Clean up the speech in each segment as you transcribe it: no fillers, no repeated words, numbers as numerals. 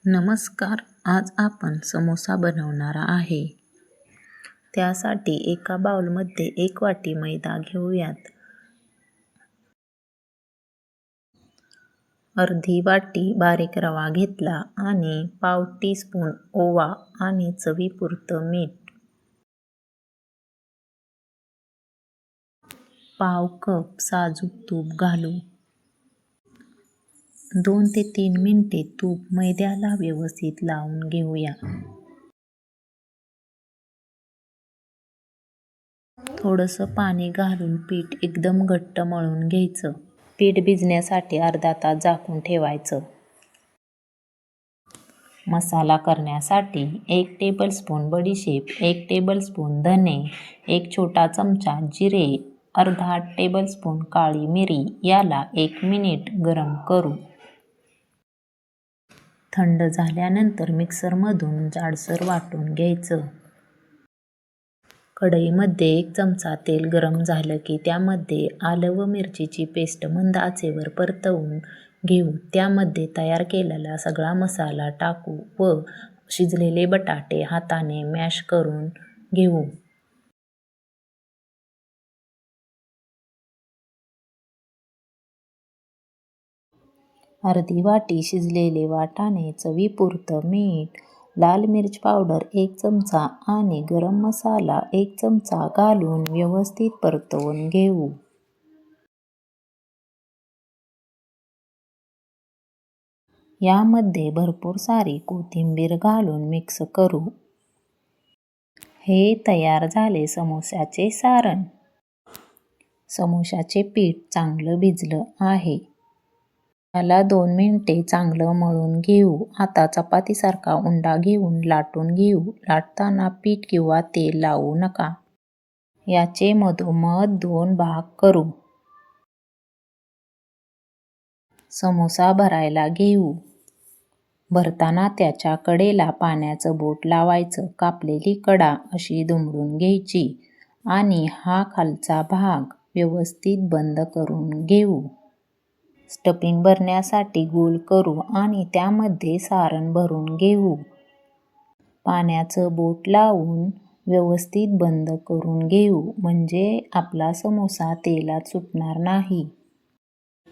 नमस्कार. आज आपण समोसा बनवणार आहे. त्यासाठी एका बाउलमध्ये 1 वाटी मैदा घेऊयात. अर्धी वाटी बारीक रवा घेतला आणि पाव टीस्पून ओवा आणि चवीपुरतं मीठ. पाव कप साजूक तूप घालू. 2 ते 3 मिनिटे तूप मैद्याला व्यवस्थित लावून घेऊया. थोडंसं पाणी घालून पीठ एकदम घट्ट मळून घ्यायचं. पीठ भिजण्यासाठी अर्धा तास झाकून ठेवायचं. मसाला करण्यासाठी 1 टेबलस्पून बडीशेप, 1 टेबलस्पून धने, 1 छोटा चमचा जिरे, अर्धा टेबलस्पून काळी मिरी याला 1 मिनिट गरम करू. थंड झाल्यानंतर मिक्सरमधून जाडसर वाटून घ्यायचं. कढईमध्ये 1 चमचा तेल गरम झालं की त्यामध्ये आलं व मिरचीची पेस्ट मंद आचेवर परतवून घेऊ. त्यामध्ये तयार केलेला सगळा मसाला टाकू व शिजलेले बटाटे हाताने मॅश करून घेऊ. अर्धी वाटी शिजलेले वाटाणे, चवीपुरतं मीठ, लाल मिरच पावडर 1 चमचा आणि गरम मसाला 1 चमचा घालून व्यवस्थित परतवून घेऊ. यामध्ये भरपूर सारी कोथिंबीर घालून मिक्स करू. हे तयार झाले समोस्याचे सारण. समोस्याचे पीठ चांगलं भिजलं आहे. त्याला 2 मिनिटे चांगलं मळून घेऊ. आता चपातीसारखा उंडा घेऊन लाटून घेऊ. लाटताना पीठ किंवा तेल लावू नका. याचे मधोमध 2 भाग करू. समोसा भरायला घेऊ. भरताना त्याच्या कडेला पाण्याचं बोट लावायचं. कापलेली कडा अशी दुमडून घ्यायची आणि हा खालचा भाग व्यवस्थित बंद करून घेऊ. स्टफिंग भरण्यासाठी गोल करू आणि त्यामध्ये सारण भरून घेऊ. पाण्याचं बोट लावून व्यवस्थित बंद करून घेऊ म्हणजे आपला समोसा तेलात सुटणार नाही.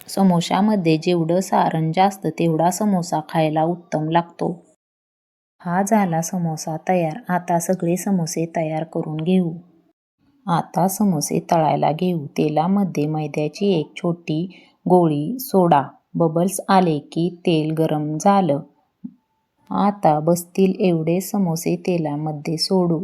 समोशामध्ये जेवढं सारण जास्त तेवढा समोसा खायला उत्तम लागतो. हा झाला समोसा तयार. आता सगळे समोसे तयार करून घेऊ. आता समोसे तळायला घेऊ. तेलामध्ये मैद्याची 1 छोटी गोळी सोडा. बबल्स आले की तेल गरम झालं. आता बसतील एवढे समोसे तेलामध्ये सोडू.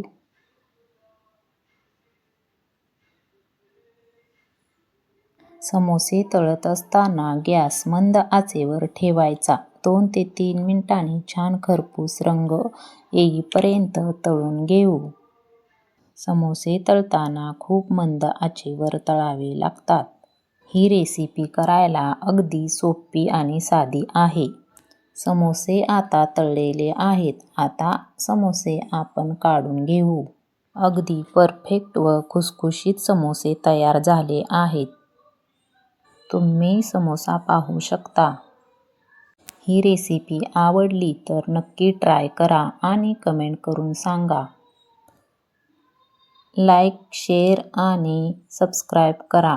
समोसे तळत असताना गॅस मंद आचेवर ठेवायचा. 2 ते 3 मिनिटांनी छान खरपूस रंग येईपर्यंत तळून घेऊ. समोसे तळताना खूप मंद आचेवर तळावे लागतात. ही रेसिपी करायला अगदी सोपी आणि साधी आहे. समोसे आता तळलेले आहेत. आता समोसे आपण काढून घेऊ. अगदी परफेक्ट व खुसखुशीत समोसे तयार झाले आहेत. तुम्ही समोसा पाहू शकता. ही रेसिपी आवडली तर नक्की ट्राय करा आणि कमेंट करून सांगा. लाईक, शेअर आणि सबस्क्राईब करा.